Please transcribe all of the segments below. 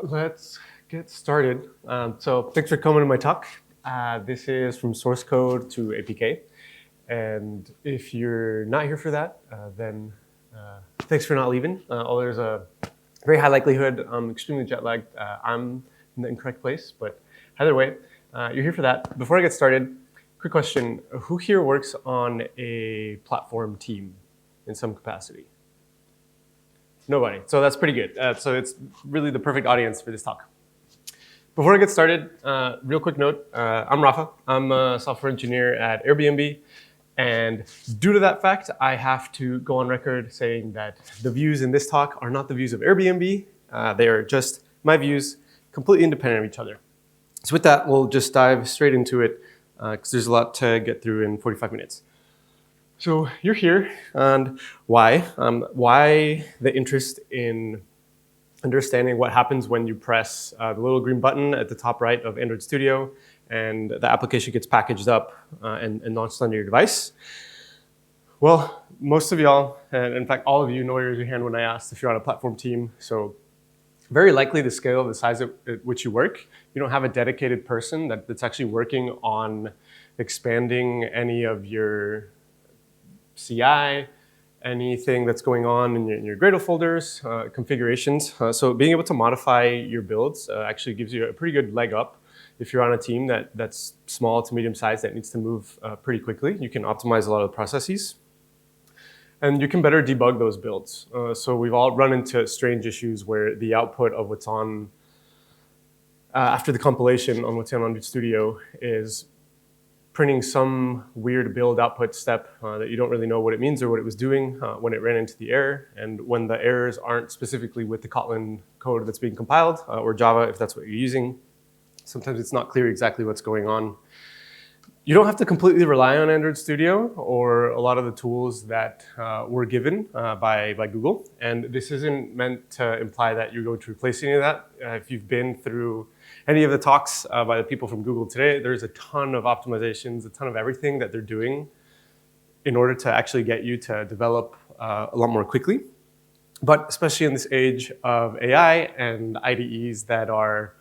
Let's get started. So thanks for coming to my talk. This is from source code to APK. And if you're not here for that, then thanks for not leaving. Although there's a very high likelihood I'm extremely jet lagged. I'm in the incorrect place, but either way, you're here for that. Before I get started, quick question. Who here works on a platform team in some capacity? Nobody. So that's pretty good. So it's really the perfect audience for this talk. Before I get started, real quick note, I'm Rafa. I'm a software engineer at Airbnb. And due to that fact, I have to go on record saying that the views in this talk are not the views of Airbnb. They are just my views, completely independent of each other. So with that, we'll just dive straight into it because there's a lot to get through in 45 minutes. So you're here, and why? Why the interest in understanding what happens when you press the little green button at the top right of Android Studio and the application gets packaged up and launched on your device? Well, most of y'all, and in fact all of you, know raise your hand when I asked if you're on a platform team. So very likely the scale, the size at which you work, you don't have a dedicated person that's actually working on expanding any of your CI, anything that's going on in your Gradle folders, configurations. So being able to modify your builds actually gives you a pretty good leg up. If you're on a team that's small to medium size that needs to move pretty quickly, you can optimize a lot of the processes. And you can better debug those builds. So we've all run into strange issues where the output of what's on after the compilation on what's in Android Studio is printing some weird build output step that you don't really know what it means or what it was doing when it ran into the error. And when the errors aren't specifically with the Kotlin code that's being compiled or Java, if that's what you're using, sometimes it's not clear exactly what's going on. You don't have to completely rely on Android Studio or a lot of the tools that were given by Google. And this isn't meant to imply that you're going to replace any of that. If you've been through any of the talks by the people from Google today, there's a ton of optimizations, a ton of everything that they're doing in order to actually get you to develop a lot more quickly. But especially in this age of AI and IDEs that are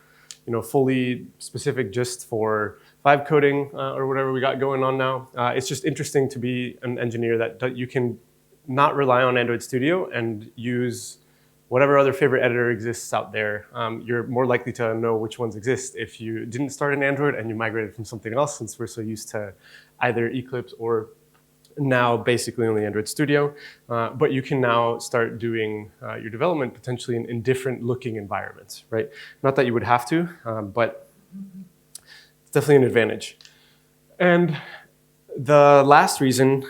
fully specific just for vibe coding or whatever we got going on now. It's just interesting to be an engineer that you can not rely on Android Studio and use whatever other favorite editor exists out there. You're more likely to know which ones exist if you didn't start in Android and you migrated from something else, since we're so used to either Eclipse or now basically only Android Studio. But you can now start doing your development potentially in different looking environments, right? Not that you would have to, but it's definitely an advantage. And the last reason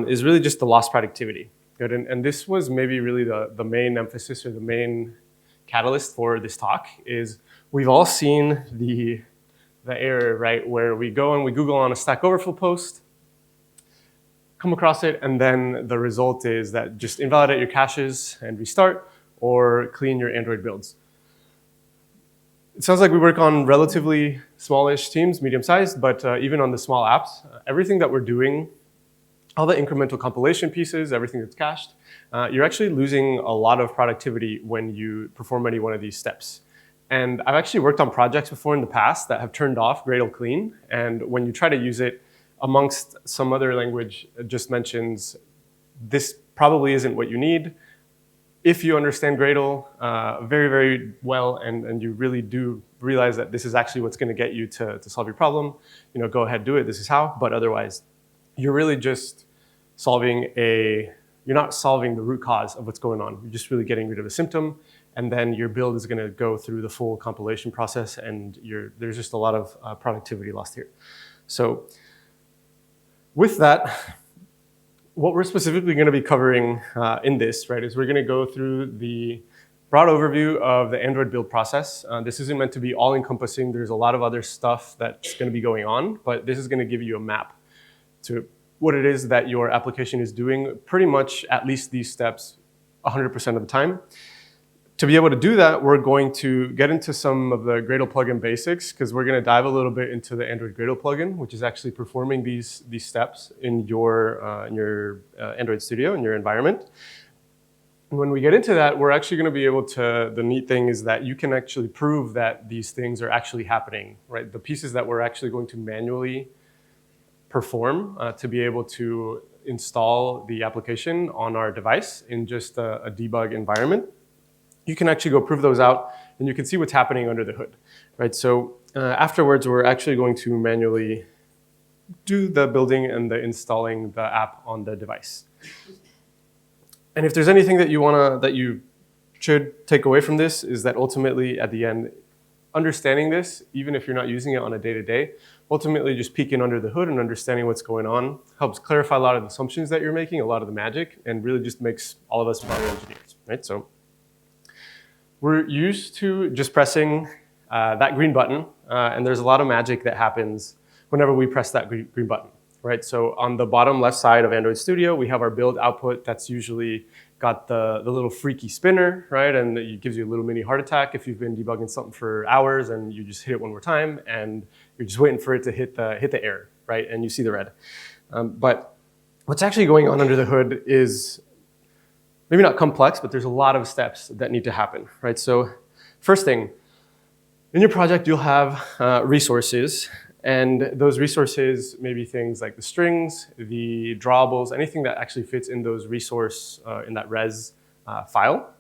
is really just the lost productivity. Good. And this was maybe really the main emphasis or the main catalyst for this talk is we've all seen the error, right? Where we go and we Google on a Stack Overflow post, come across it, and then the result is that just invalidate your caches and restart or clean your Android builds. It sounds like we work on relatively smallish teams, medium-sized, but even on the small apps, everything that we're doing, all the incremental compilation pieces, everything that's cached, you're actually losing a lot of productivity when you perform any one of these steps. And I've actually worked on projects before in the past that have turned off Gradle clean, and when you try to use it, amongst some other language just mentions, this probably isn't what you need. If you understand Gradle very, very well and you really do realize that this is actually what's going to get you to solve your problem, go ahead, do it, this is how. But otherwise, you're really just you're not solving the root cause of what's going on. You're just really getting rid of a symptom, and then your build is going to go through the full compilation process, and there's just a lot of productivity lost here. So with that, what we're specifically going to be covering in this, right, is we're going to go through the broad overview of the Android build process. This isn't meant to be all-encompassing. There's a lot of other stuff that's going to be going on, but this is going to give you a map to what it is that your application is doing pretty much at least these steps 100% of the time. To be able to do that, we're going to get into some of the Gradle plugin basics because we're going to dive a little bit into the Android Gradle plugin, which is actually performing these steps in your Android Studio, in your environment. And when we get into that, we're actually going to be able to, the neat thing is that you can actually prove that these things are actually happening, right? The pieces that we're actually going to manually perform to be able to install the application on our device in just a debug environment. You can actually go prove those out, and you can see what's happening under the hood, right? So afterwards, we're actually going to manually do the building and the installing the app on the device. And if there's anything that you should take away from this, is that ultimately at the end, understanding this, even if you're not using it on a day-to-day, ultimately just peeking under the hood and understanding what's going on helps clarify a lot of the assumptions that you're making, a lot of the magic, and really just makes all of us better engineers, right? So we're used to just pressing that green button, and there's a lot of magic that happens whenever we press that green button, right? So on the bottom left side of Android Studio, we have our build output that's usually got the little freaky spinner, right? And it gives you a little mini heart attack if you've been debugging something for hours and you just hit it one more time and you're just waiting for it to hit the error, right? And you see the red. But what's actually going on under the hood is maybe not complex, but there's a lot of steps that need to happen, right? So first thing, in your project, you'll have resources, and those resources may be things like the strings, the drawables, anything that actually fits in those resource, in that res file.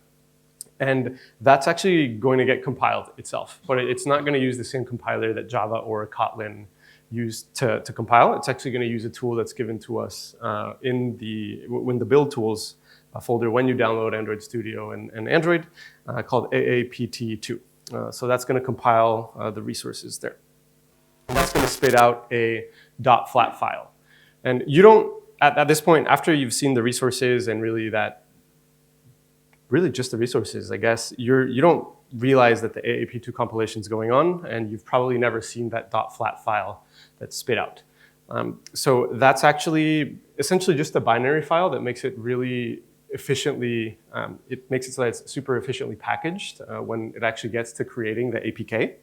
And that's actually going to get compiled itself, but it's not going to use the same compiler that Java or Kotlin use to compile. It's actually going to use a tool that's given to us in the build tools folder when you download Android Studio and Android called AAPT2. So that's going to compile the resources there. And that's going to spit out a .flat file. And you don't, at this point, after you've seen the resources and really just the resources, I guess, you don't realize that the AAP2 compilation is going on, and you've probably never seen that .flat file that's spit out. So that's actually essentially just a binary file that makes it really efficiently, it makes it so that it's super efficiently packaged when it actually gets to creating the APK.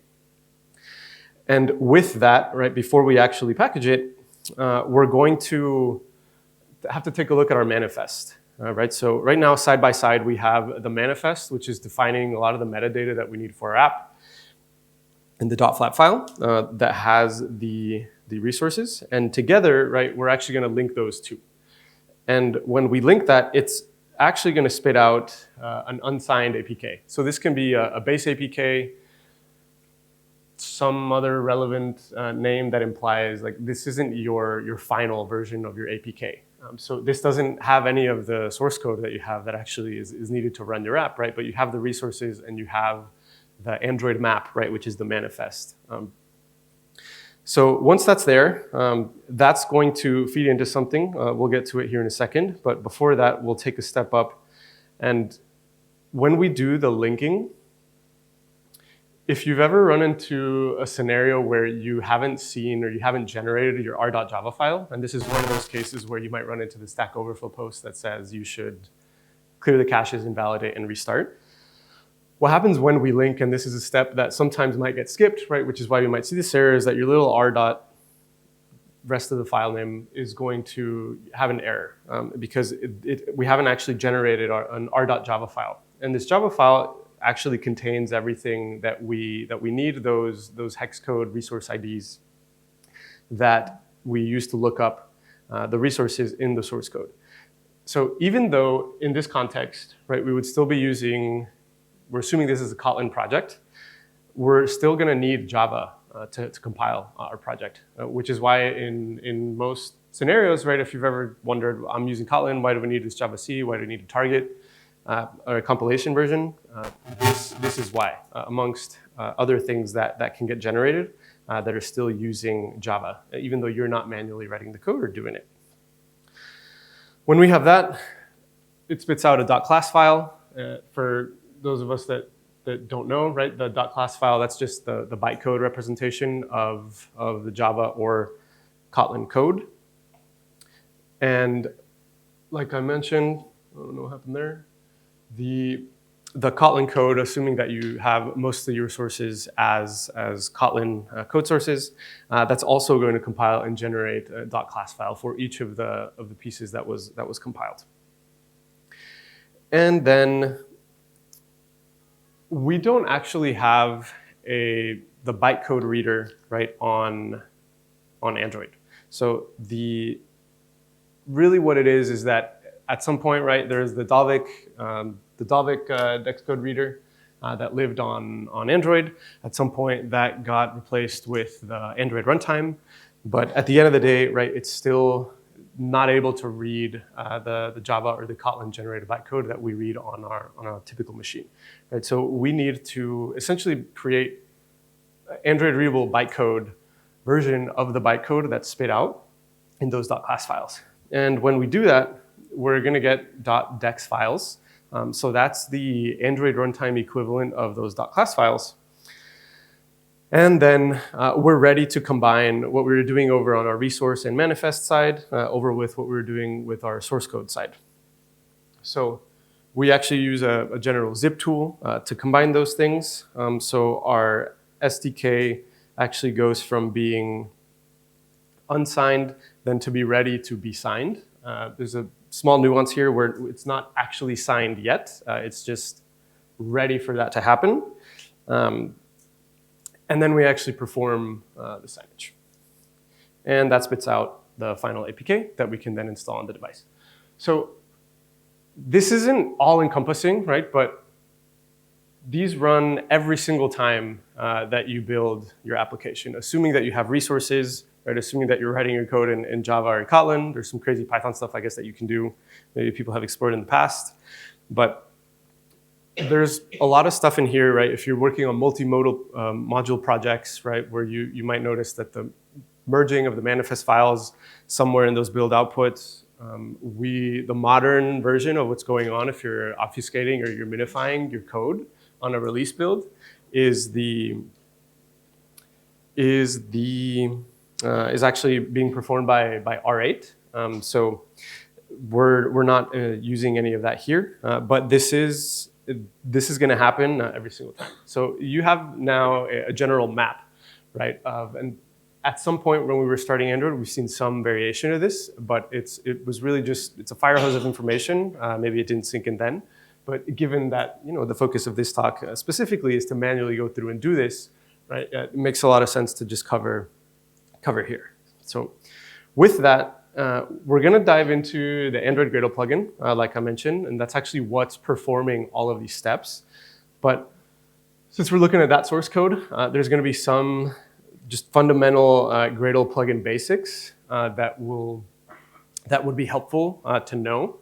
And with that, right, before we actually package it, we're going to have to take a look at our manifest. Right, so right now, side by side, we have the manifest, which is defining a lot of the metadata that we need for our app, and the .flat file that has the resources. And together, right, we're actually going to link those two. And when we link that, it's actually going to spit out an unsigned APK. So this can be a base APK, some other relevant name that implies like this isn't your final version of your APK. So this doesn't have any of the source code that you have that actually is needed to run your app, right? But you have the resources and you have the Android map, right, which is the manifest. So once that's there, that's going to feed into something. We'll get to it here in a second. But before that, we'll take a step up. And when we do the linking, if you've ever run into a scenario where you haven't seen or you haven't generated your r.java file, and this is one of those cases where you might run into the Stack Overflow post that says you should clear the caches, invalidate, and restart. What happens when we link, and this is a step that sometimes might get skipped, right, which is why we might see this error, is that your little r. rest of the file name is going to have an error because we haven't actually generated an r.java file. And this Java file actually contains everything that we need, those hex code resource IDs that we use to look up the resources in the source code. So even though in this context, right, we would still be using, we're assuming this is a Kotlin project, we're still going to need Java to compile our project, which is why in most scenarios, right, if you've ever wondered, I'm using Kotlin, why do we need this Java C, why do we need a target? Or a compilation version, this is why, amongst other things that can get generated that are still using Java, even though you're not manually writing the code or doing it. When we have that, it spits out a .class file. For those of us that don't know, right, the .class file, that's just the bytecode representation of the Java or Kotlin code. And like I mentioned, I don't know what happened there. The Kotlin code, assuming that you have most of your sources as Kotlin code sources, that's also going to compile and generate a .class file for each of the pieces that was compiled. And then we don't actually have the bytecode reader, right, on Android. So really what it is that at some point, right, there's the Dalvik Dexcode reader that lived on Android. At some point, that got replaced with the Android runtime. But at the end of the day, right, it's still not able to read the Java or the Kotlin generated bytecode that we read on our typical machine. Right? So we need to essentially create Android readable bytecode version of the bytecode that's spit out in those .class files. And when we do that, we're going to get .dex files. So that's the Android runtime equivalent of those .class files. And then we're ready to combine what we were doing over on our resource and manifest side over with what we were doing with our source code side. So we actually use a general zip tool to combine those things. So our SDK actually goes from being unsigned then to be ready to be signed. There's a small nuance here where it's not actually signed yet. It's just ready for that to happen. And then we actually perform the signage. And that spits out the final APK that we can then install on the device. So this isn't all-encompassing, right? But these run every single time that you build your application, assuming that you have resources, right? Assuming that you're writing your code in Java or Kotlin. There's some crazy Python stuff, I guess, that you can do. Maybe people have explored in the past. But there's a lot of stuff in here, right? If you're working on multimodal module projects, right, where you might notice that the merging of the manifest files somewhere in those build outputs, the modern version of what's going on if you're obfuscating or you're minifying your code on a release build is actually being performed by R8. So we're not using any of that here, but this is going to happen every single time. So you have now a general map, right? And at some point when we were starting Android, we've seen some variation of this, but it was really just, it's a fire hose of information. Maybe it didn't sink in then, but given that the focus of this talk specifically is to manually go through and do this, right? It makes a lot of sense to just cover here. So with that, we're going to dive into the Android Gradle plugin, like I mentioned, and that's actually what's performing all of these steps. But since we're looking at that source code, there's going to be some just fundamental Gradle plugin basics that would be helpful to know.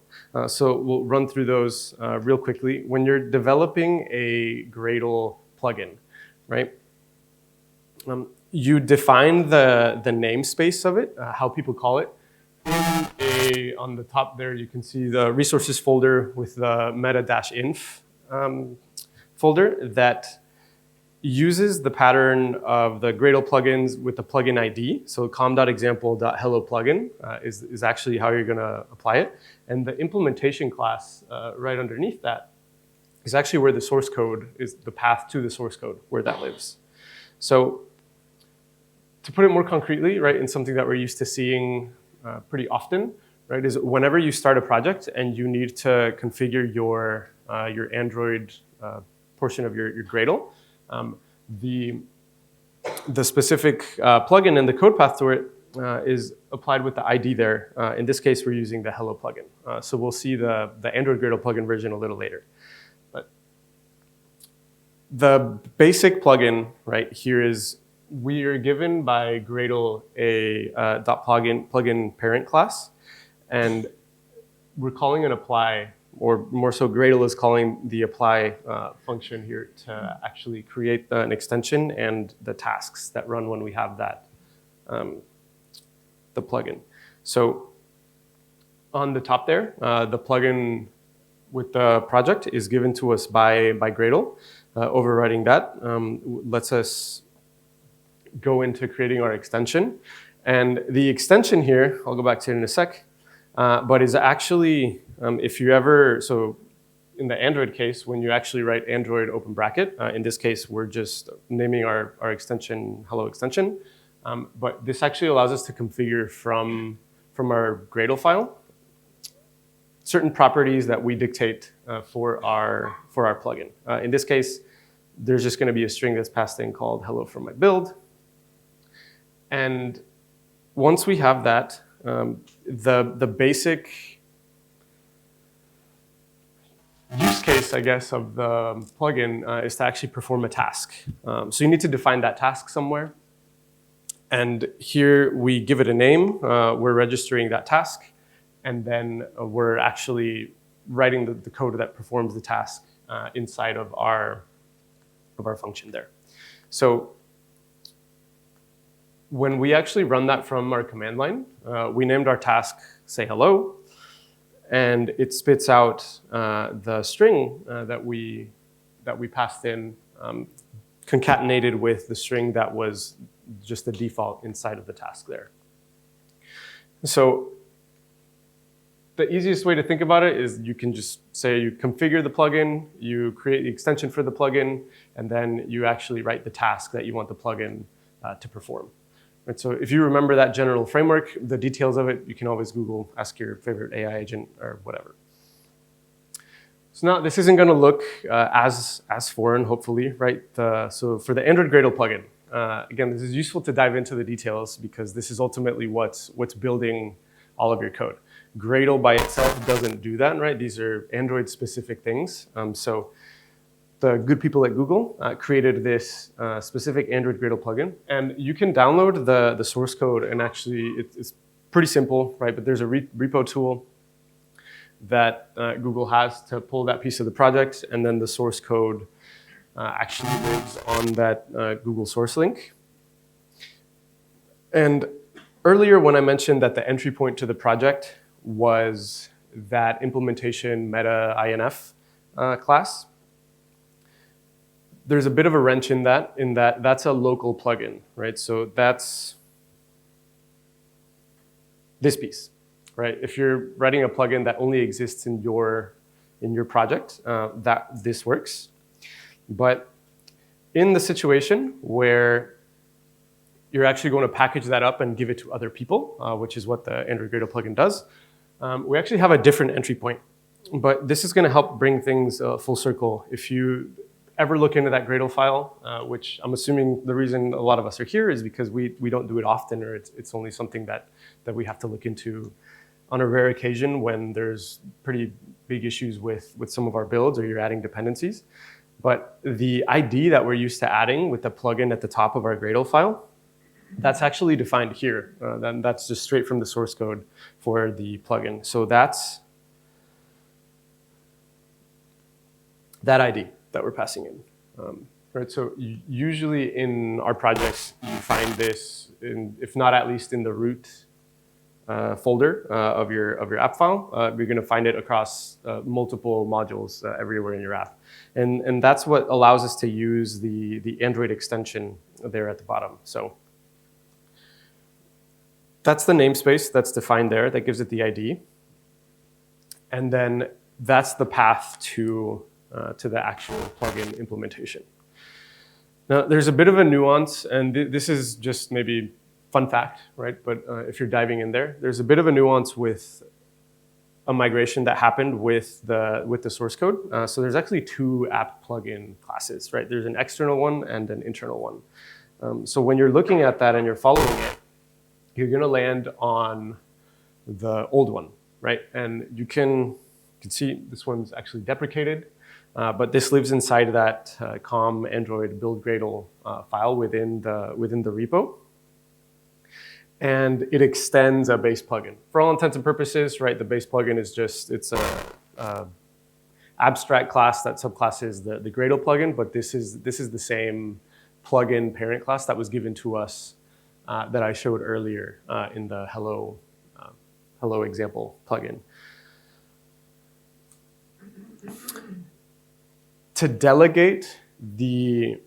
So we'll run through those real quickly. When you're developing a Gradle plugin, right? You define the namespace of it, how people call it. On the top there, you can see the resources folder with the meta-inf folder that uses the pattern of the Gradle plugins with the plugin ID. So com.example.helloplugin is actually how you're going to apply it. And the implementation class right underneath that is actually where the source code is, the path to the source code, where that lives. So to put it more concretely, right, in something that we're used to seeing pretty often, right, is whenever you start a project and you need to configure your Android portion of your Gradle, the specific plugin and the code path to it is applied with the ID there. In this case, we're using the Hello plugin. So we'll see the Android Gradle plugin version a little later. But the basic plugin right here is we are given by Gradle a .plugin parent class, and we're calling an apply, or more so Gradle is calling the apply function here to actually create an extension and the tasks that run when we have that, the plugin. So on the top there, the plugin with the project is given to us by Gradle. Overriding that lets us go into creating our extension. And the extension here, I'll go back to it in a sec, but is actually, if you ever, so in the Android case, when you actually write Android open bracket, in this case, we're just naming our extension, hello extension. But this actually allows us to configure from our Gradle file. certain properties that we dictate for our plugin. In this case, there's just going to be a string that's passed in called hello from my build. And once we have that, the basic use case, I guess, of the plugin is to actually perform a task. So you need to define that task somewhere. And here we give it a name. We're registering that task. And then we're actually writing the code that performs the task inside of our function there. So when we actually run that from our command line, we named our task say hello. And it spits out the string that we passed in, concatenated with the string that was just the default inside of the task there. So the easiest way to think about it is you can just say you configure the plugin, you create the extension for the plugin, and then you actually write the task that you want the plugin to perform. Right, so if you remember that general framework, the details of it, you can always Google, ask your favorite AI agent or whatever. So now this isn't going to look as foreign, hopefully, right? So for the Android Gradle plugin, again, this is useful to dive into the details because this is ultimately what's building all of your code. Gradle by itself doesn't do that, right? These are Android-specific things. So the good people at Google created this specific Android Gradle plugin. And you can download the source code, and actually it's pretty simple, right? But there's a repo tool that Google has to pull that piece of the project, and then the source code actually lives on that Google source link. And earlier when I mentioned that the entry point to the project was that implementation meta INF class, there's a bit of a wrench in that that's a local plugin, right? So that's this piece, right? If you're writing a plugin that only exists in your project, this works. But in the situation where you're actually going to package that up and give it to other people, which is what the Android Gradle plugin does, we actually have a different entry point. But this is going to help bring things full circle. If you ever look into that Gradle file, which I'm assuming the reason a lot of us are here is because we don't do it often, or it's only something that we have to look into on a rare occasion when there's pretty big issues with some of our builds or you're adding dependencies. But the ID that we're used to adding with the plugin at the top of our Gradle file, that's actually defined here. Then that's just straight from the source code for the plugin. So that's that ID that we're passing in. Right? So usually in our projects, you find this, if not at least in the root folder of your app file. You're going to find it across multiple modules everywhere in your app. And that's what allows us to use the Android extension there at the bottom. So that's the namespace that's defined there. That gives it the ID. And then that's the path to the actual plugin implementation. Now, there's a bit of a nuance, and this is just maybe fun fact, right? But if you're diving in there, there's a bit of a nuance with a migration that happened with the source code. So there's actually two app plugin classes, right? There's an external one and an internal one. So when you're looking at that and you're following it, you're going to land on the old one, right? And you can see this one's actually deprecated. But this lives inside that com Android build Gradle file within the repo. And it extends a base plugin. For all intents and purposes, right, the base plugin is just, it's a abstract class that subclasses the Gradle plugin, but this is the same plugin parent class that was given to us that I showed earlier in the hello example plugin. To delegate the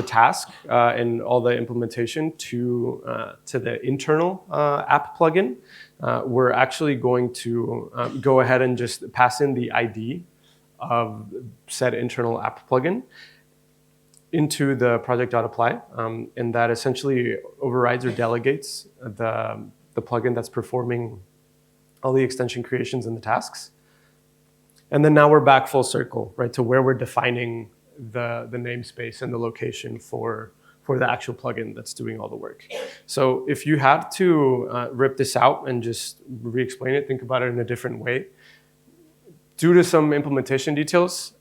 task and all the implementation to the internal app plugin, we're actually going to go ahead and just pass in the ID of said internal app plugin into the project.apply, and that essentially overrides or delegates the plugin that's performing all the extension creations and the tasks. And then now we're back full circle, right, to where we're defining the namespace and the location for the actual plugin that's doing all the work. So if you had to rip this out and just re-explain it, think about it in a different way, due to some implementation details,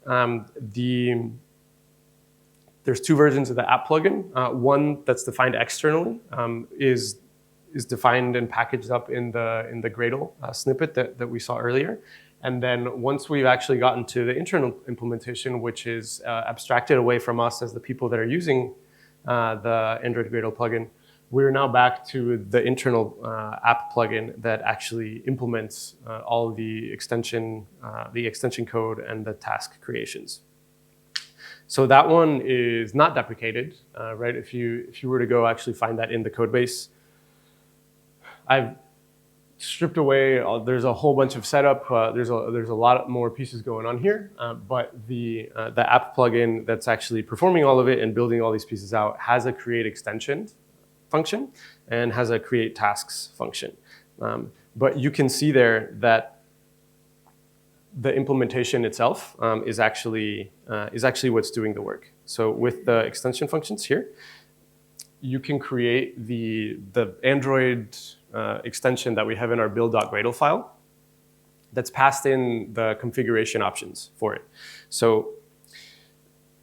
there's two versions of the app plugin. One that's defined externally is defined and packaged up in the Gradle snippet that we saw earlier. And then once we've actually gotten to the internal implementation, which is abstracted away from us as the people that are using the Android Gradle plugin, we're now back to the internal app plugin that actually implements all of the extension code and the task creations. So that one is not deprecated, right? If you were to go actually find that in the code base, I've stripped away. There's a whole bunch of setup. There's a lot more pieces going on here, but the app plugin that's actually performing all of it and building all these pieces out has a create extension function and has a create tasks function. But you can see there that the implementation itself is actually what's doing the work. So with the extension functions here, you can create the Android extension that we have in our build.gradle file that's passed in the configuration options for it. So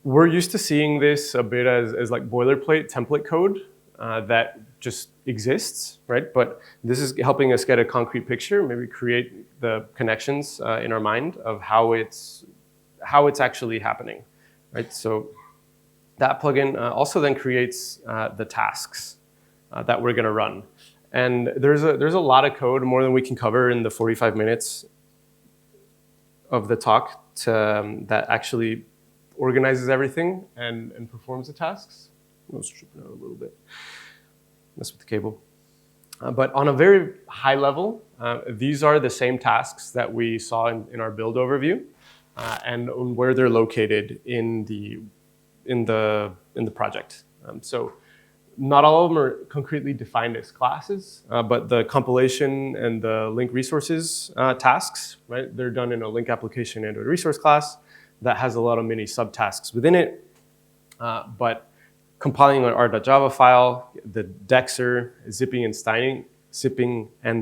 we're used to seeing this a bit as like boilerplate template code that just exists, right? But this is helping us get a concrete picture, maybe create the connections in our mind of how it's actually happening, right? So that plugin also then creates the tasks that we're going to run. And there's a lot of code, more than we can cover in the 45 minutes of the talk, that actually organizes everything and performs the tasks. I'll strip it out a little bit. Mess with the cable. But on a very high level, these are the same tasks that we saw in our build overview, and where they're located in the project. So not all of them are concretely defined as classes, but the compilation and the link resources tasks, right? They're done in a link application Android resource class that has a lot of mini subtasks within it. But compiling an r.java file, the dexer, zipping and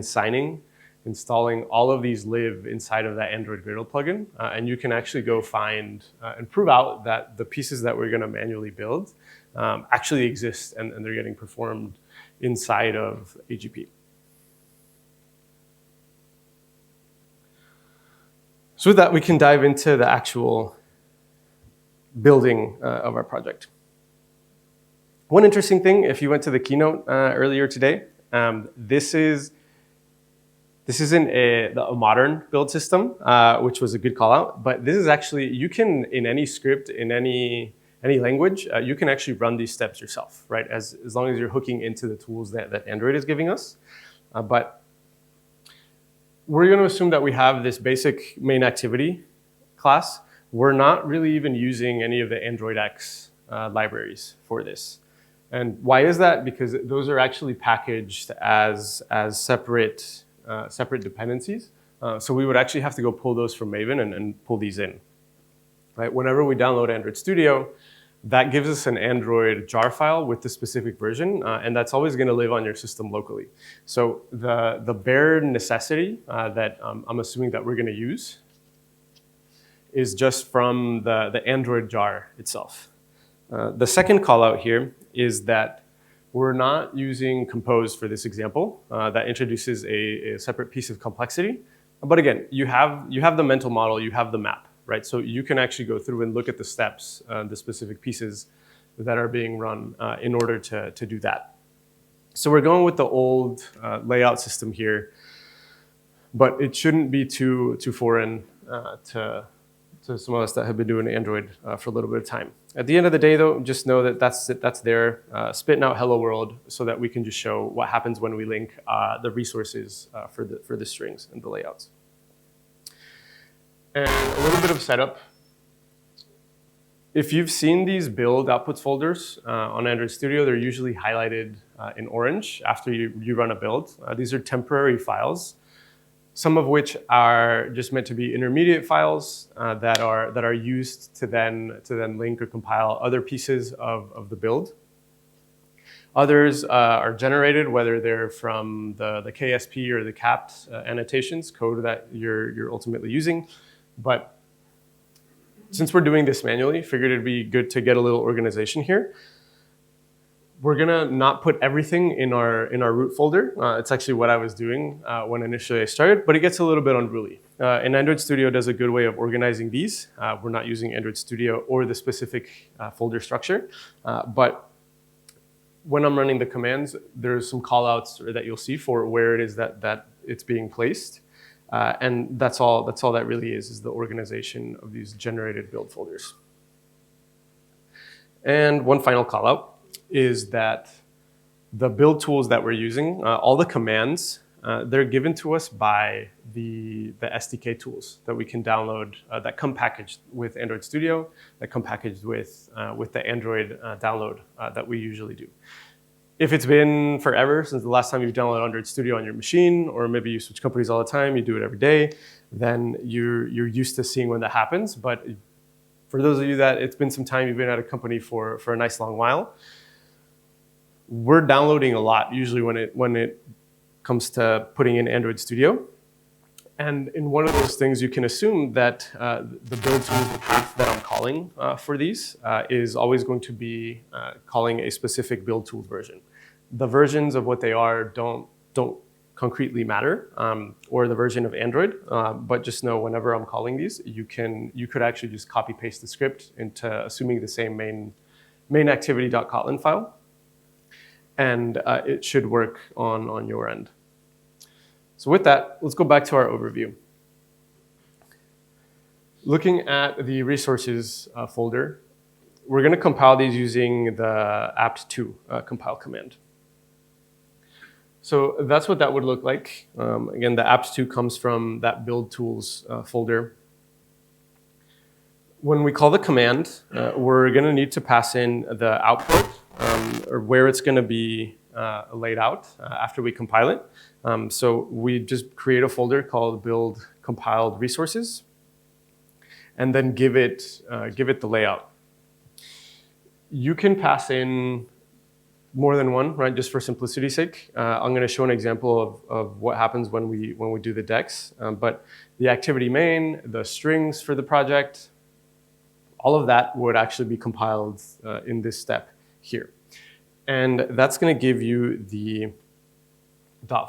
signing, installing, all of these live inside of that Android Gradle plugin. And you can actually go find and prove out that the pieces that we're going to manually build actually exist and they're getting performed inside of AGP. So with that, we can dive into the actual building of our project. One interesting thing, if you went to the keynote earlier today, this isn't a modern build system, which was a good call out, but this is actually, you can, in any script, in any language, you can actually run these steps yourself, right? As long as you're hooking into the tools that Android is giving us. But we're going to assume that we have this basic main activity class. We're not really even using any of the Android X libraries for this. And why is that? Because those are actually packaged as separate dependencies. So we would actually have to go pull those from Maven and pull these in. Right? Whenever we download Android Studio, that gives us an Android jar file with the specific version, and that's always going to live on your system locally. So the bare necessity that I'm assuming that we're going to use is just from the Android jar itself. The second call out here is that we're not using compose for this example. That introduces a separate piece of complexity. But again, you have the mental model, you have the map, right? So you can actually go through and look at the steps, the specific pieces that are being run in order to do that. So we're going with the old layout system here, but it shouldn't be too foreign to some of us that have been doing Android for a little bit of time. At the end of the day, though, just know that that's there, spitting out hello world, so that we can just show what happens when we link the resources for the strings and the layouts. And a little bit of setup. If you've seen these build outputs folders on Android Studio, they're usually highlighted in orange after you run a build. These are temporary files. some of which are just meant to be intermediate files that are used to then link or compile other pieces of the build. Others are generated, whether they're from the KSP or the capped annotations, code that you're ultimately using. But since we're doing this manually, figured it'd be good to get a little organization here. We're gonna not put everything in our root folder. It's actually what I was doing when initially I started, but it gets a little bit unruly. And Android Studio does a good way of organizing these. We're not using Android Studio or the specific folder structure, but when I'm running the commands, there's some callouts that you'll see for where it is that it's being placed. And that's all that really is the organization of these generated build folders. And one final callout is that the build tools that we're using, all the commands, they're given to us by the SDK tools that we can download that come packaged with Android Studio, that come packaged with the Android download that we usually do. If it's been forever since the last time you've downloaded Android Studio on your machine, or maybe you switch companies all the time, you do it every day, then you're used to seeing when that happens. But for those of you that it's been some time, you've been at a company for a nice long while, we're downloading a lot usually when it comes to putting in Android Studio. And in one of those things, you can assume that the build tool, the path that I'm calling for these is always going to be calling a specific build tools version. The versions of what they are don't concretely matter, or the version of Android, but just know whenever I'm calling these, you could actually just copy paste the script into assuming the same main activity.kotlin file, and it should work on your end. So with that, let's go back to our overview. Looking at the resources folder, we're going to compile these using the apt2 compile command. So that's what that would look like. Again, the apt2 comes from that build tools folder. When we call the command, we're going to need to pass in the output, or where it's going to be laid out after we compile it. So we just create a folder called build compiled resources, and then give it the layout. You can pass in more than one, right? Just for simplicity's sake. I'm going to show an example of what happens when we do the dex. But the activity main, the strings for the project, all of that would actually be compiled in this step here. And that's going to give you the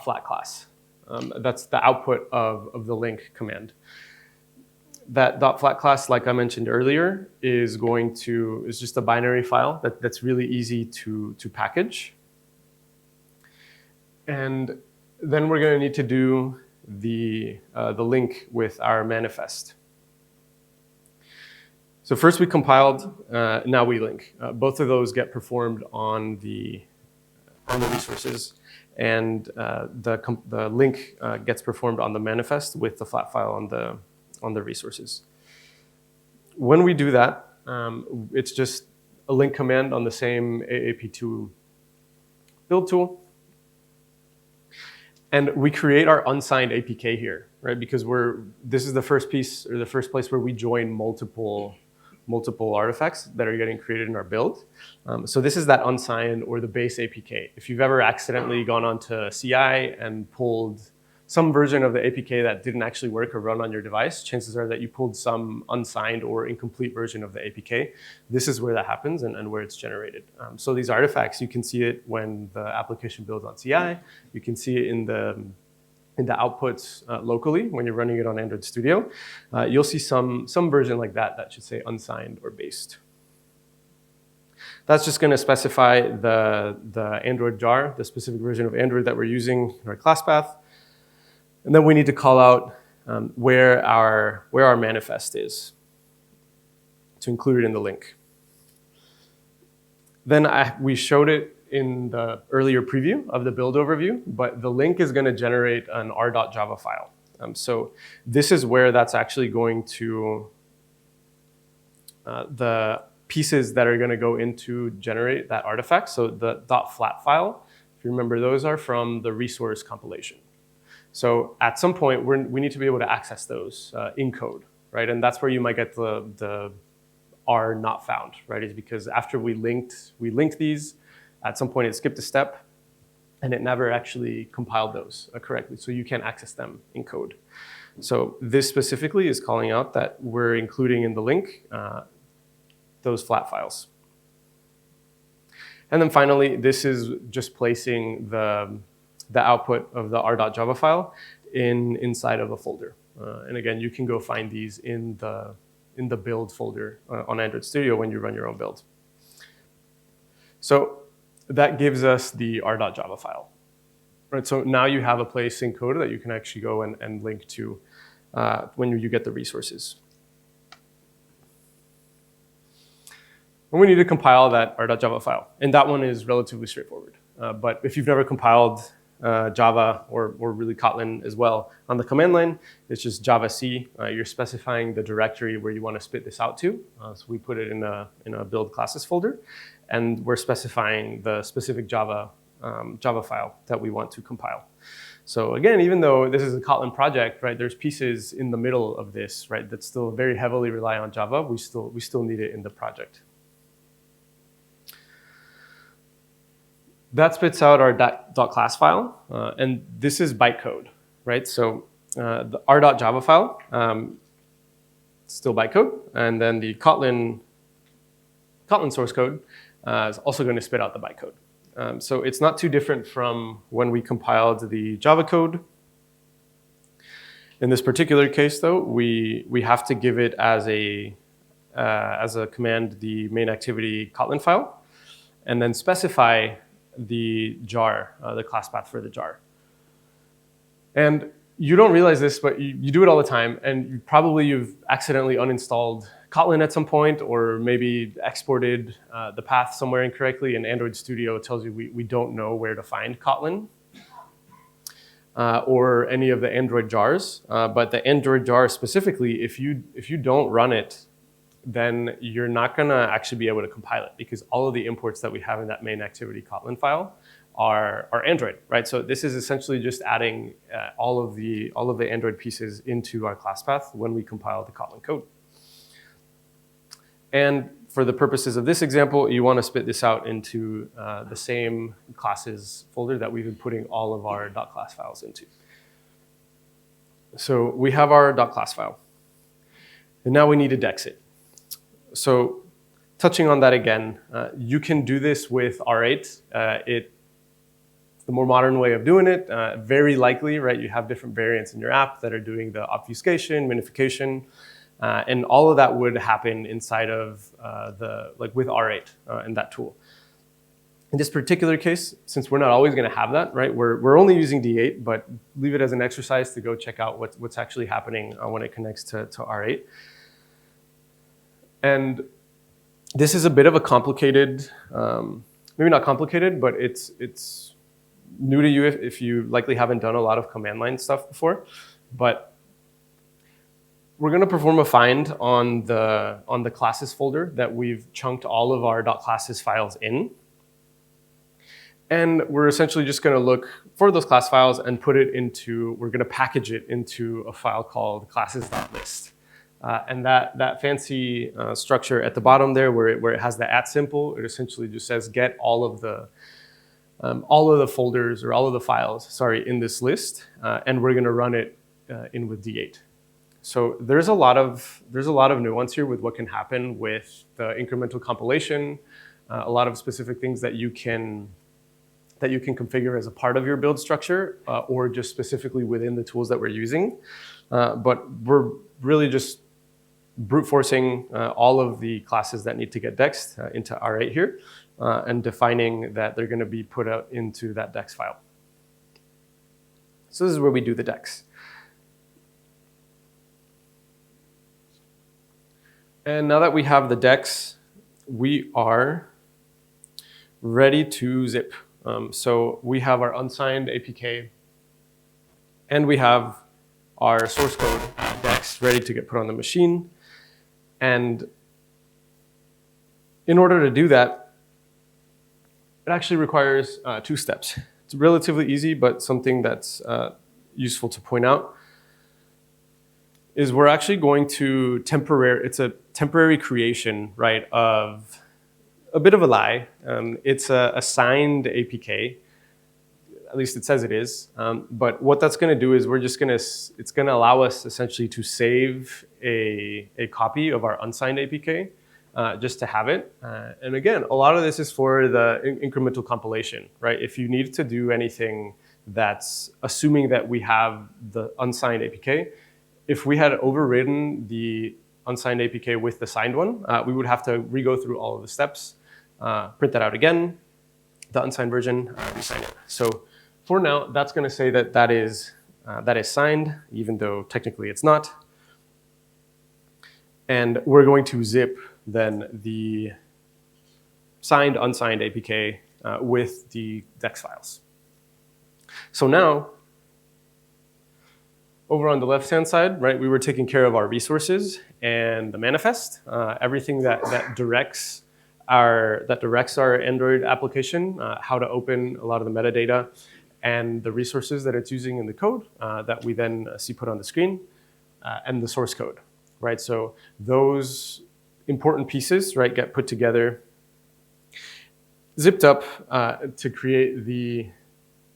.flat class. That's the output of the link command. That .flat class, like I mentioned earlier, is just a binary file that's really easy to package. And then we're going to need to do the link with our manifest. So first we compiled, now we link. Both of those get performed on the resources, and the link gets performed on the manifest with the flat file on the resources. When we do that, it's just a link command on the same AAP2 build tool. And we create our unsigned APK here, right? Because this is the first piece, or the first place where we join multiple artifacts that are getting created in our build. So this is that unsigned or the base APK. If you've ever accidentally gone onto CI and pulled some version of the APK that didn't actually work or run on your device, chances are that you pulled some unsigned or incomplete version of the APK. This is where that happens and where it's generated. So these artifacts, you can see it when the application builds on CI. You can see it in the outputs locally when you're running it on Android Studio. You'll see some version like that should say unsigned or based. That's just going to specify the Android jar, the specific version of Android that we're using in our class path. And then we need to call out where our manifest is to include it in the link. Then we showed it in the earlier preview of the build overview, but the link is going to generate an r.java file. So this is where that's actually going to, the pieces that are going to go into generate that artifact. So the .flat file, if you remember, those are from the resource compilation. So at some point, we need to be able to access those in code, right? And that's where you might get the R not found, right? Is because after we linked these, at some point it skipped a step, and it never actually compiled those correctly. So you can't access them in code. So this specifically is calling out that we're including in the link those flat files. And then finally, this is just placing the output of the r.java file inside of a folder. And again, you can go find these in the build folder on Android Studio when you run your own build. So that gives us the r.java file. Right, so now you have a place in code that you can actually go and link to when you get the resources. And we need to compile that r.java file. And that one is relatively straightforward. But if you've never compiled Java or really Kotlin as well, on the command line, it's just javac. You're specifying the directory where you want to spit this out to. So we put it in a build classes folder. And we're specifying the specific Java file that we want to compile. So again, even though this is a Kotlin project, right, there's pieces in the middle of this, right, that still very heavily rely on Java. We still need it in the project. That spits out our .class file, and this is bytecode, right? So the r.java file, still bytecode, and then the Kotlin source code is also going to spit out the bytecode. So it's not too different from when we compiled the Java code. In this particular case, though, we have to give it as a command the main activity Kotlin file, and then specify the jar, the class path for the jar. And you don't realize this, but you do it all the time, and you've accidentally uninstalled Kotlin at some point, or maybe exported the path somewhere incorrectly, and Android Studio tells you we don't know where to find Kotlin or any of the Android jars. But the Android jar specifically, if you don't run it, then you're not going to actually be able to compile it, because all of the imports that we have in that main activity Kotlin file are Android, right? So this is essentially just adding all of the Android pieces into our class path when we compile the Kotlin code. And for the purposes of this example, you want to spit this out into the same classes folder that we've been putting all of our .class files into. So we have our .class file, and now we need to dex it. So touching on that again, you can do this with R8. It's the more modern way of doing it. Very likely, right, you have different variants in your app that are doing the obfuscation, minification, and all of that would happen inside of with R8 and that tool. In this particular case, since we're not always going to have that, right, we're only using D8, but leave it as an exercise to go check out what's actually happening when it connects to R8. And this is a bit of a complicated, maybe not complicated, but it's new to you if you likely haven't done a lot of command line stuff before. But we're going to perform a find on the classes folder that we've chunked all of our .classes files in. And we're essentially just going to look for those class files and we're going to package it into a file called classes.list. And that fancy structure at the bottom there, where it has the @ symbol, it essentially just says get all of the folders or all of the files, in this list, and we're going to run it in with D8. So there's a lot of nuance here with what can happen with the incremental compilation, a lot of specific things that you can configure as a part of your build structure, or just specifically within the tools that we're using. But we're really just brute forcing all of the classes that need to get dexed into R8 here, and defining that they're going to be put out into that dex file. So this is where we do the dex. And now that we have the dex, we are ready to zip. So we have our unsigned APK, and we have our source code dex ready to get put on the machine. And in order to do that, it actually requires 2 steps. It's relatively easy, but something that's useful to point out is we're actually going to it's a temporary creation, right, of a bit of a lie. It's a signed APK. At least it says it is. But what that's going to do is it's going to allow us essentially to save a copy of our unsigned APK just to have it. And again, a lot of this is for the incremental compilation, right? If you need to do anything that's assuming that we have the unsigned APK, if we had overridden the unsigned APK with the signed one, we would have to re-go through all of the steps, print that out again, the unsigned version, re-sign it. So for now, that's going to say that is signed, even though technically it's not. And we're going to zip then the signed, unsigned APK with the dex files. So now, over on the left-hand side, right, we were taking care of our resources and the manifest, everything that directs our Android application, how to open a lot of the metadata, and the resources that it's using in the code that we then see put on the screen, and the source code, right? So those important pieces, right, get put together, zipped up to create the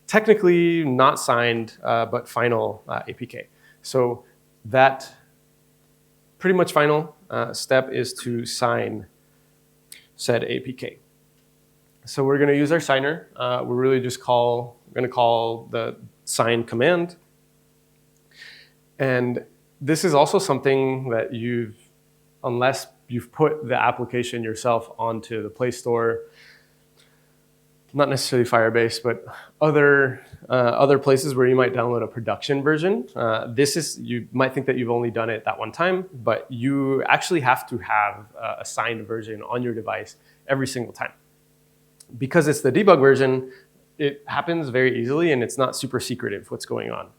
technically not signed, but final APK. So that pretty much final step is to sign said APK. So we're going to use our signer. We're really just going to call the sign command. And this is also something that unless you've put the application yourself onto the Play Store, not necessarily Firebase, but other places where you might download a production version. You might think that you've only done it that one time, but you actually have to have a signed version on your device every single time. Because it's the debug version, it happens very easily, and it's not super secretive what's going on,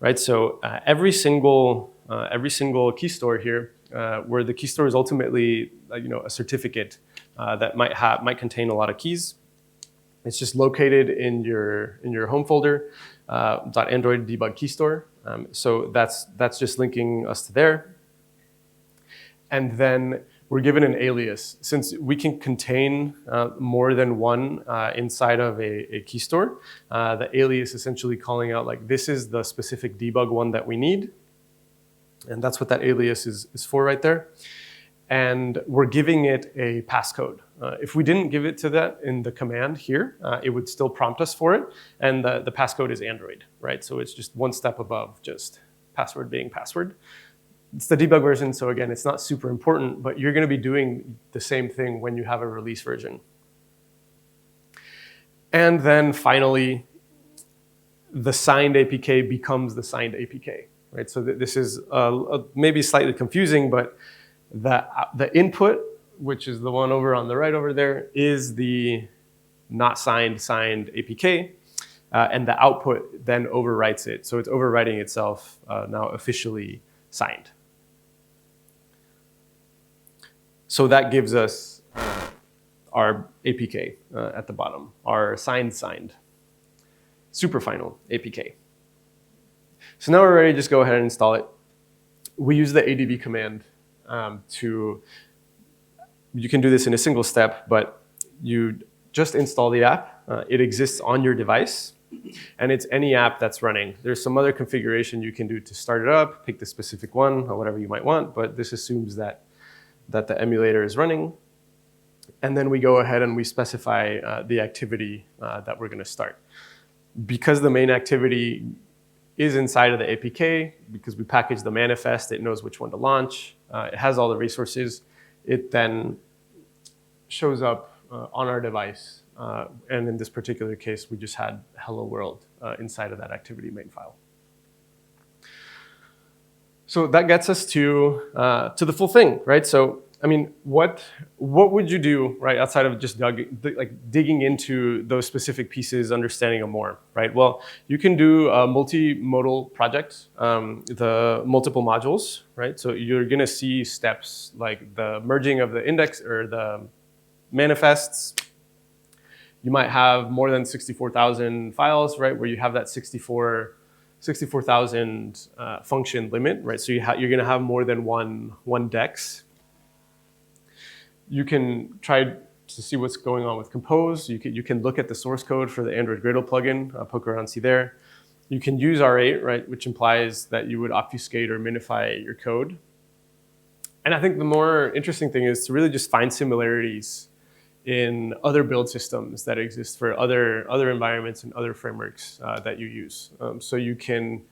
right? So every single key store here, where the key store is ultimately a certificate that might contain a lot of keys. It's just located in your home folder, .android debug key store. So that's just linking us to there. And then we're given an alias. Since we can contain more than one inside of a key store, the alias essentially calling out like, this is the specific debug one that we need. And that's what that alias is for right there. And we're giving it a passcode. If we didn't give it to that in the command here, it would still prompt us for it. And the passcode is Android, right? So it's just one step above just password being password. It's the debug version, so again, it's not super important, but you're going to be doing the same thing when you have a release version. And then finally, the signed APK becomes the signed APK, right? So this is maybe slightly confusing, but the input, which is the one over on the right over there, is the not signed APK, and the output then overwrites it. So it's overwriting itself now officially signed. So that gives us our APK at the bottom, our signed, super final APK. So now we're ready to just go ahead and install it. We use the adb command you can do this in a single step, but you just install the app. It exists on your device, and it's any app that's running. There's some other configuration you can do to start it up, pick the specific one or whatever you might want, but this assumes that the emulator is running. And then we go ahead and we specify the activity that we're going to start. Because the main activity is inside of the APK, because we package the manifest, it knows which one to launch. It has all the resources. It then shows up on our device. And in this particular case, we just had hello world inside of that activity main file. So that gets us to the full thing, right? So, I mean, what would you do, right, outside of just digging into those specific pieces, understanding them more, right? Well, you can do a multimodal project, the multiple modules, right? So you're going to see steps like the merging of the index or the manifests. You might have more than 64,000 files, right, where you have that 64 64,000 function limit, right? So you're going to have more than one dex. You can try to see what's going on with Compose. You can look at the source code for the Android Gradle plugin, poke around, see there. You can use R8, right, which implies that you would obfuscate or minify your code. And I think the more interesting thing is to really just find similarities in other build systems that exist for other environments and other frameworks that you use. So you can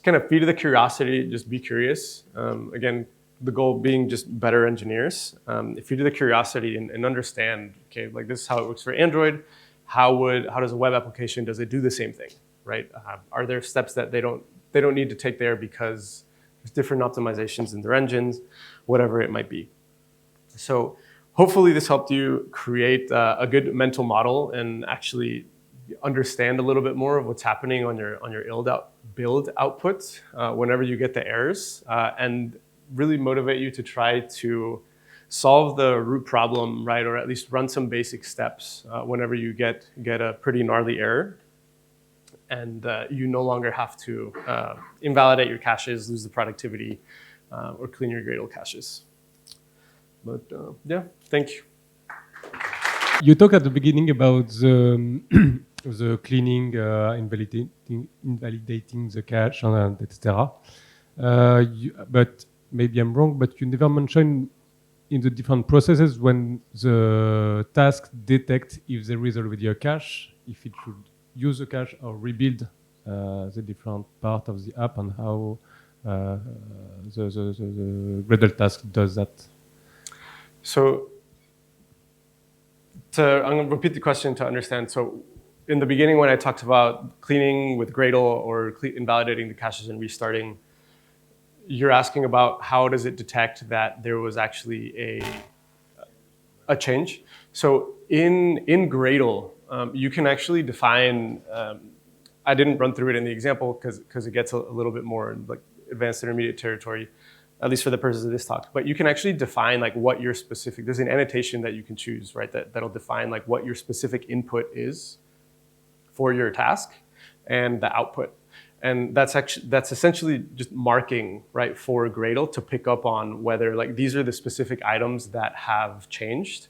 kind of feed the curiosity, just be curious. Again, the goal being just better engineers. If you do the curiosity and understand, okay, like this is how it works for Android, how does a web application, does it do the same thing, right? Are there steps that they don't need to take there because there's different optimizations in their engines, whatever it might be. So hopefully this helped you create a good mental model and actually understand a little bit more of what's happening on your build output whenever you get the errors, and really motivate you to try to solve the root problem, right? Or at least run some basic steps whenever you get a pretty gnarly error. And you no longer have to invalidate your caches, lose the productivity, or clean your Gradle caches. But yeah, thank you. You talk at the beginning about the the cleaning, invalidating the cache, and etc. But maybe I'm wrong, but you never mentioned in the different processes when the task detects if there is already a cache, if it should use the cache or rebuild the different part of the app, and how the Gradle task does that. So I'm going to repeat the question to understand. So in the beginning, when I talked about cleaning with Gradle or invalidating the caches and restarting, you're asking about how does it detect that there was actually a change. So in Gradle, you can actually define, I didn't run through it in the example because it gets a little bit more like advanced intermediate territory, at least for the purposes of this talk. But you can actually define like what your specific, there's an annotation that you can choose, right? That'll define like what your specific input is for your task and the output. And that's essentially just marking, right, for Gradle to pick up on whether like these are the specific items that have changed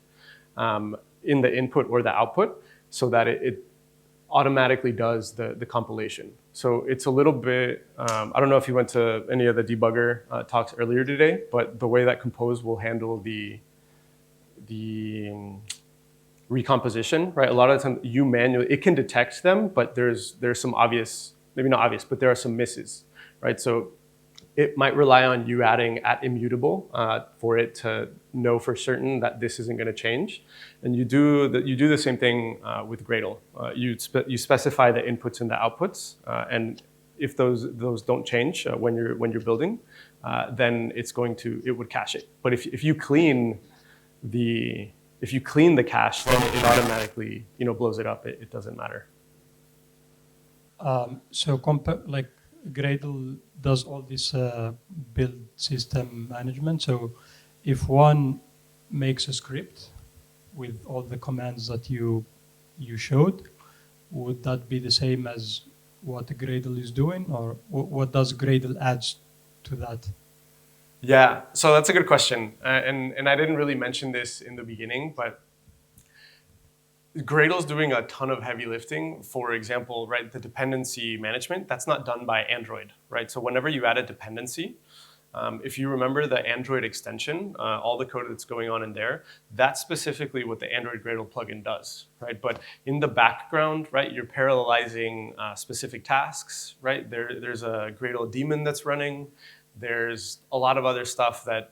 in the input or the output, so that it automatically does the compilation. So it's a little bit, I don't know if you went to any of the debugger talks earlier today, but the way that Compose will handle the recomposition, right? A lot of the time you manually, it can detect them, but there's some obvious, maybe not obvious, but there are some misses, right? So it might rely on you adding @immutable for it to know for certain that this isn't going to change. And you do the same thing with Gradle. You specify the inputs and the outputs, and if those don't change when you're building, then it would cache it. But if you clean the cache, then it automatically blows it up. It doesn't matter. So like Gradle does all this build system management. So if one makes a script with all the commands that you showed, would that be the same as what Gradle is doing, or what does Gradle add to that? Yeah, so that's a good question. And I didn't really mention this in the beginning, but Gradle's doing a ton of heavy lifting. For example, right, the dependency management, that's not done by Android, right? So whenever you add a dependency, if you remember the Android extension, all the code that's going on in there, that's specifically what the Android Gradle plugin does, right? But in the background, right, you're parallelizing specific tasks, right? There's a Gradle daemon that's running. There's a lot of other stuff that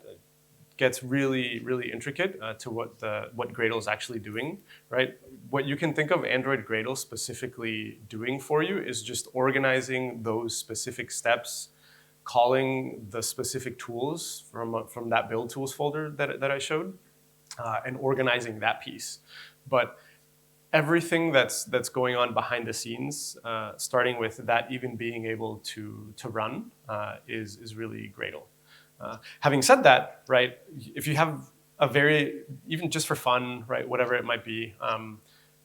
gets really, really intricate to what Gradle is actually doing, right? What you can think of Android Gradle specifically doing for you is just organizing those specific steps, calling the specific tools from that build tools folder that I showed, and organizing that piece. But everything that's going on behind the scenes, starting with that even being able to run, is really Gradle. Having said that, right, if you have even just for fun, right, whatever it might be,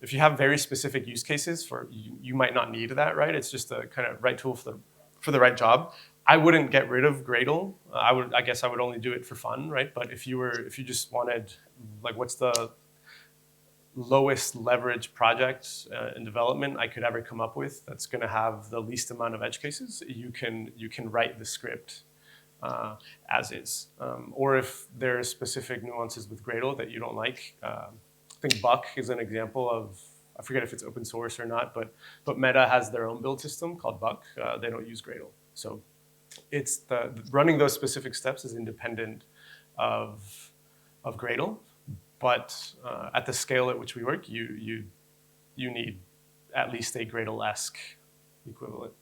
if you have very specific use cases for you might not need that, right? It's just the kind of right tool for the right job. I wouldn't get rid of Gradle. I guess I would only do it for fun, right? But if you just wanted, like, what's the lowest leverage project in development I could ever come up with that's going to have the least amount of edge cases, you can write the script as is. Or if there are specific nuances with Gradle that you don't like, I think Buck is an example of, I forget if it's open source or not, but Meta has their own build system called Buck. They don't use Gradle. So it's running those specific steps is independent of Gradle. But at the scale at which we work, you need at least a Gradle-esque equivalent.